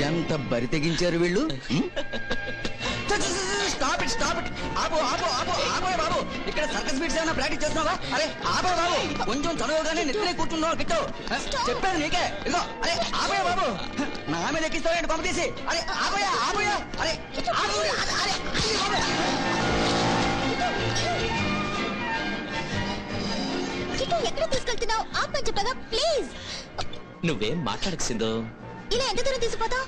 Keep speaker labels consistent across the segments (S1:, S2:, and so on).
S1: ఎంత బరి తెగించారు వీళ్ళు. Stop it stop it. ఆపు ఆపు ఆపు ఆపోయే బాబు. ఇక్కడ సర్కస్ బీట్స్ ఏమైనా ప్రాక్టీస్ చేస్తున్నావా? అరే ఆపో బాబు, కొంచెం చదువుగానే నెత్తినే కూర్చున్నావు గిట్టు. చెప్పాను నీకే. ఇదిగో అరే ఆపోయే బాబు, నా మీద ఎక్కిస్తావేంటి పంప తీసి. అరే ఆపోయా ఆపోయా. అరే
S2: ఎక్కడ తీసుకెళ్తున్నావు? ఆపని చెప్పగా ప్లీజ్.
S3: నువ్వేం మాట్లాడకు సింధు.
S2: ఇలా ఎంత దూరం తీసుకుపోతావు?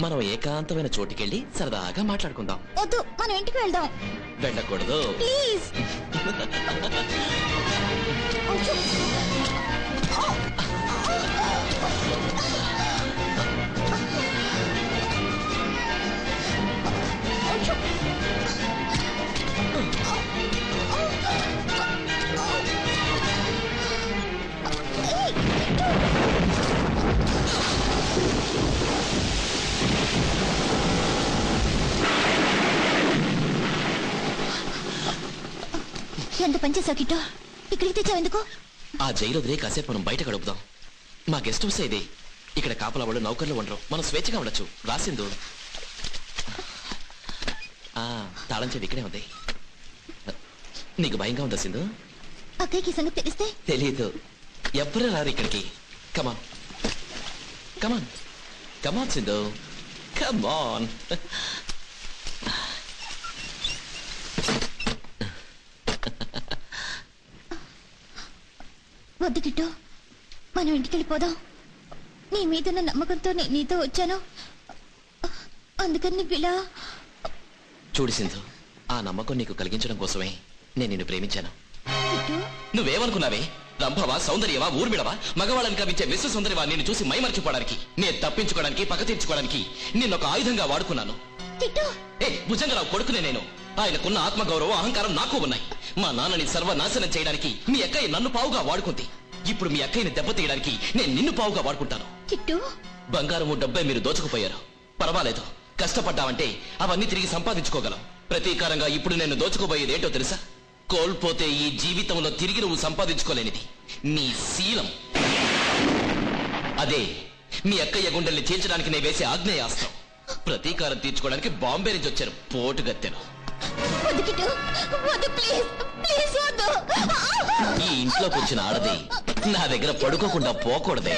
S3: మనం ఏకాంతమైన చోటుకెళ్ళి సరదాగా మాట్లాడుకుందాం.
S2: వద్దు, మనం ఇంటికి వెళ్దాం.
S3: వెళ్ళకూడదు
S2: ప్లీజ్. ఎంత పనిచేసావు కిట్టో? ఇక్కడికి తెచ్చావు ఎందుకు?
S3: ఆ జైలు వదిలే కాసేపు మనం బయట గడుపుదాం. మా గెస్ట్ హౌస్ ఇది. ఇక్కడ కాపలా వాళ్ళు నౌకర్లు ఉండరు. మనం స్వేచ్ఛగా ఉండొచ్చు. రాసిందు తాళం చెవి ఇక్కడే ఉంది. నీకు భయంగా ఉందా సింధు?
S2: అక్కయ్యకి సంగతి తెలిస్తే?
S3: తెలీదు. ఎవ్వరూ రారు ఇక్కడికి. కమాన్ కమాన్ కమాన్ సింధు, కమాన్.
S2: వద్దు కిట్టు, మనం ఇంటికి వెళ్ళిపోదాం. నీ మీద ఉన్న నమ్మకంతో నేను నీతో వచ్చాను. అందుకని ఇలా
S3: చూడు సింధు, ఆ నమ్మకం నీకు కలిగించడం కోసమే నేను నిన్ను ప్రేమించాను. నువ్వేమనుకున్నావే? రంభవా, సౌందర్యవా, ఊర్మిళవా, మగవాళ్ళని కవించే విశ్వ సుందరివా నిన్ను చూసి మైమర్చిపోవడానికి, నేను తప్పించుకోవడానికి, పక్క తీర్చుకోవడానికి నిన్నొక ఆయుధంగా వాడుకున్నాను. భుజంగరావు కొడుకునే నేను. ఆయనకున్న ఆత్మగౌరవం, అహంకారం నాకు ఉన్నాయి. మా నాన్నని సర్వనాశనం చేయడానికి మీ అక్కయ్య నన్ను పావుగా వాడుకుంది. ఇప్పుడు మీ అక్కయ్యని దెబ్బతీయడానికి నేను నిన్ను పావుగా వాడుకుంటాను. బంగారము డబ్బే మీరు దోచుకుపోయారు. పర్వాలేదు, కష్టపడ్డావంటే అవన్నీ తిరిగి సంపాదించుకోగలం. ప్రతీకారంగా ఇప్పుడు నేను దోచుకోబోయేది ఏంటో తెలుసా? కోల్పోతే ఈ జీవితంలో తిరిగి నువ్వు సంపాదించుకోలేనిది నీ శీలం. అదే మీ అక్కయ్య గుండెల్ని చీల్చడానికి నేను వేసే ఆగ్నేయాస్త్రం. ప్రతీకారం తీర్చుకోవడానికి బాంబే నుంచి వచ్చారు పోటుగత్తెను. ఈ ఇంట్లోకి వచ్చిన ఆడది నా దగ్గర పడుకోకుండా పోకూడదే.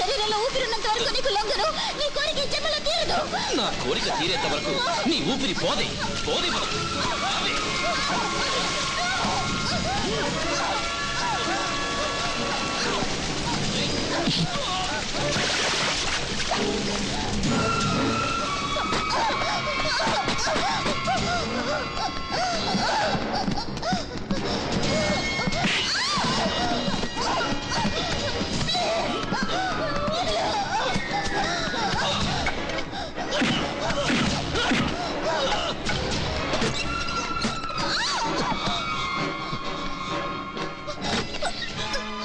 S2: శరీరంలో ఊపిరినంత వరకు నీకు లొంగను. నీ కోరిక జన్మలో తీరదు.
S3: నా కోరిక తీరేంత వరకు నీ ఊపిరి పోదే పోదే.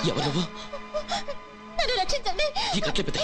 S3: ఎవరు నువ్వు?
S2: నన్ను రక్షించండి.
S3: ఈ కట్లే పెద్ద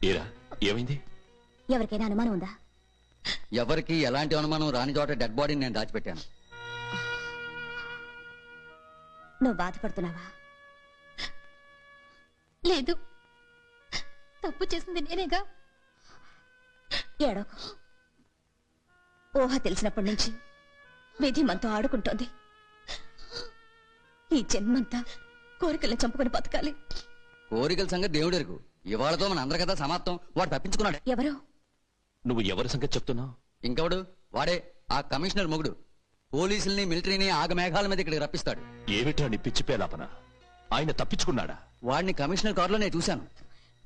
S4: ఏరా ఏమైంది?
S2: ఎవరికైనా అనుమానం ఉందా?
S1: ఎవరికి ఎలాంటి అనుమానం రాని చోట డెడ్ బాడీని నేను దాచిపెట్టాను.
S2: నువ్వు బాధపడుతున్నావా? లేదు, తప్పు చేసింది నేనేగా. ఏడో ఊహ తెలిసినప్పటి నుంచి విధి మనతో ఆడుకుంటోంది. ఈ జన్మంతా కోరికలను చంపుకొని బతకాలి.
S1: కోరికల సంగతి దేవుడెరుకు. ఇవాళతో మన అందరి కదా సమాప్తం. వాడు తప్పించుకున్నాడు.
S2: ఎవరు?
S4: నువ్వు ఎవరి సంగతి చెప్తున్నావు?
S1: ఇంకెవడు? వాడే, ఆ కమిషనర్ మొగుడు. పోలీసుల్ని మిలిటరీని ఆగమేఘాల మీద ఇక్కడికి రప్పిస్తాడు.
S4: ఏమిటా నీ పిచ్చి పేలాపన? ఆయన తప్పించుకున్నాడా?
S1: వాడిని కమిషనర్ కారులో నేను చూశాను.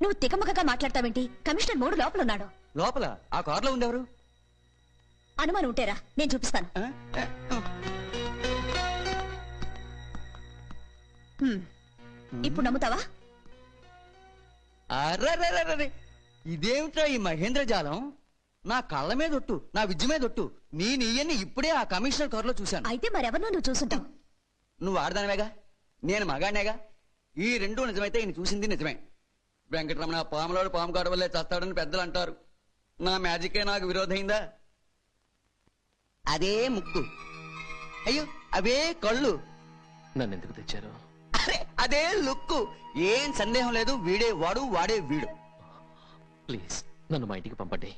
S2: నువ్వు తికమకగా మాట్లాడతావేంటి? కమిషనర్ మూడు లోపల ఉన్నాడు.
S1: లోపల ఆ కారులో ఉండేవారు?
S2: అనుమానం ఉంటేరా, నేను చూపిస్తాను. ఇప్పుడు నమ్ముతావా?
S1: అర్రర్రర్రర్రే, ఇదేమిట్రా ఈ మహేంద్ర జాలం? నా కళ్ళ మీద ఒట్టు, నా విద్య మీద ఒట్టు. నీయన్ని ఇప్పుడే ఆ కమిషనర్ కారులో చూశాను.
S2: అయితే మరెవరినో నువ్వు చూసుంటావు.
S1: నువ్వు ఆడదానివేగా, నేను మగాడినేగా. ఈ రెండు నిజమైతే ఈయన చూసింది నిజమే. వెంకటరమణ పాములాడు పాము కాడ వల్లే చస్తాడని పెద్దలు అంటారు. నా మ్యాజికే నాకు విరోధమైందా? అదే ముక్కు, అయ్యో అవే కళ్ళు,
S3: నన్ను ఎందుకు తెచ్చారు?
S1: అరే అదే లుక్కు. ఏం సందేహం లేదు, వీడే వాడు, వాడే వీడు.
S3: ప్లీజ్ నన్ను మా ఇంటికి పంపండి.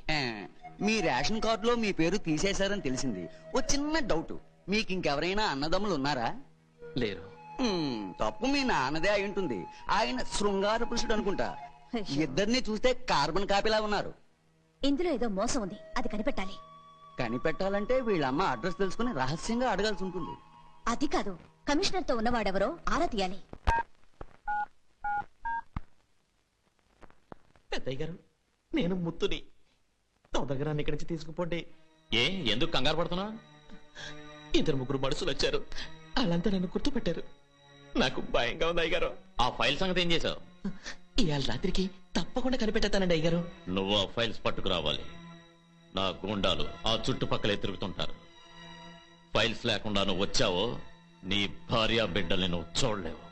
S1: మీ రేషన్ కార్డులో మీ పేరు తీసేశారని తెలిసింది. ఓ చిన్న డౌట్, మీకు ఇంకెవరైనా అన్నదమ్ములు ఉన్నారా?
S3: లేరు.
S1: తప్పు మీ నాన్నదే అయి ఉంటుంది. ఆయన శృంగార పురుషుడు అనుకుంటా. ఇద్దరిని చూస్తే కార్బన్ కాపీలా ఉన్నారు.
S2: ఇందులో ఏదో మోసం ఉంది, అది కనిపెట్టాలి.
S1: కనిపెట్టాలంటే వీళ్ళమ్మ అడ్రస్ తెలుసుకుని రహస్యంగా అడగాల్సి ఉంటుంది.
S2: అది కాదు, కమిషనర్ తో ఉన్నవాడెవరో ఆరా తీయాలి.
S3: పెద్దయ్య గారు, నేను ముత్తుని. తొందరగా నన్ను ఇక్కడి నుంచి తీసుకుపోండి. ఏ ఎందుకు కంగారు పడుతున్నా? ఇద్దరు ముగ్గురు మనుషులు వచ్చారు. వాళ్ళంతా నన్ను గుర్తుపెట్టారు. నాకు భయంగా ఉంది అయ్యగారు. ఆ ఫైల్ సంగతి ఏం చేశావు? ఇవాళ రాత్రికి తప్పకుండా కనిపెట్టేస్తానండి అయ్యగారు. నువ్వు ఆ ఫైల్స్ పట్టుకురావాలి. నా గూండాలు ఆ చుట్టుపక్కలే తిరుగుతుంటారు. ఫైల్స్ లేకుండా నువ్వు వచ్చావో నీ భార్య బిడ్డల్ని నువ్వు చూడలేవు.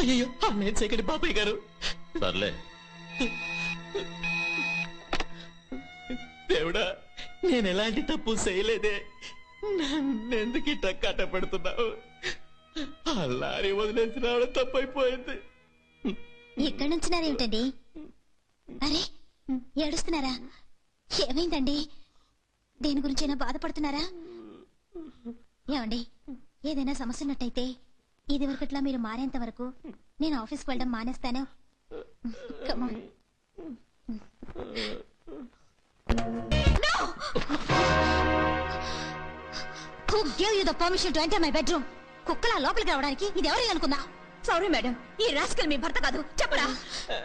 S3: అయ్యో నేను చేయకండి బాబాయ్ గారు. సర్లే. దేవుడా, నేను ఎలాంటి తప్పు చేయలేదే. నన్నెందుకు ఇట్లా కట్టపెడుతున్నావు? అల్లారి వదిలేసి రావడం తప్పైపోయింది.
S2: ఎక్కడి నుంచినారేమిటండి? అరే ఏడుస్తున్నారా? ఏమైందండి? దేని గురించైనా బాధపడుతున్నారా? ఏమండి, ఏదైనా సమస్య ఉన్నట్టయితే ఇది వరకట్లా మీరు మారేంత వరకు నేను ఆఫీస్కి వెళ్ళడం మానేస్తాను. Come on. No! Who gave you the permission to enter my bedroom? కుక్కలా లోపలికి రావడానికి ఇది ఎవరు అనుకుందా? సారీ మేడం, ఈ రాస్కల్ మీ భర్త కాదు. చెప్పడా?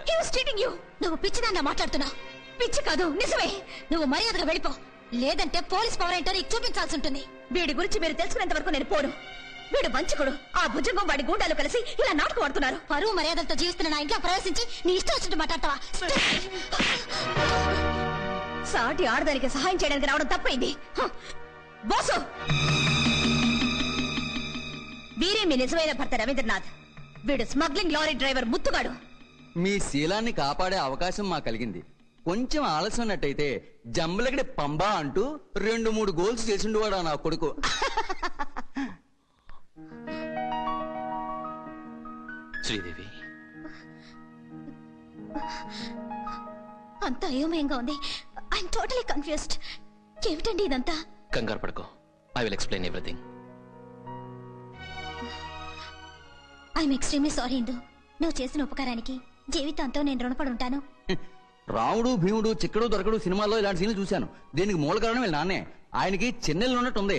S2: He was cheating you. నువ్వు పిచ్చిదాన్నా మాట్లాడుతున్నా? పిచ్చి కాదు, నిజమే. నువ్వు మర్యాదగా వెళ్ళిపో, లేదంటే పోలీస్ పవర్ ఏంటో నీకు చూపించాల్సి ఉంటుంది. వీడి గురించి మీరు తెలుసుకునేంత వరకు నేను పోను. వీడు వంచకుడు. ఆ భుజంగం వాడి గూండాలు కలిసి ఇలా నాటకం ఆడుతున్నారు. పరువు మర్యాదలతో జీవిస్తున్న నా ఇంట్లో ప్రవేశించి నీ ఇష్టం వచ్చినట్టు మాట్లాడతావా? సాటి ఆడదానికి సహాయం చేయడానికి రావడం తప్పైంది. బాసు, వీరే మీ నిజమైన భర్త రవీంద్రనాథ్. వీడు స్మగ్లింగ్ లారీ డ్రైవర్ ముత్తుగాడు.
S1: మీ శీలాన్ని కాపాడే అవకాశం మాకు కలిగింది. కొంచెం ఆలస్యం ఉన్నట్టయితే జంబలగడి పంబా అంటూ 2-3 గోల్స్ చేసిండువాడు నా కొడుకు.
S3: శ్రీదేవి,
S2: అంతా అయోమయంగా ఉంది. I'm totally confused. ఏమిటండి ఇదంతా?
S3: కంగారు పడుకో. I will explain everything.
S2: I'm extremely sorry Indu. నువ్వు చేసిన ఉపకారానికి జీవితాంతో నేను రుణపడి ఉంటాను.
S1: రాముడు భీముడు చిక్కడు దొరకడు సినిమాల్లో ఇలాంటి సీన్లు చూశాను. దీనికి మూల కారణం వీళ్ళ నాన్నే. ఆయనకి చెన్నెళ్ళు ఉన్నట్టుంది.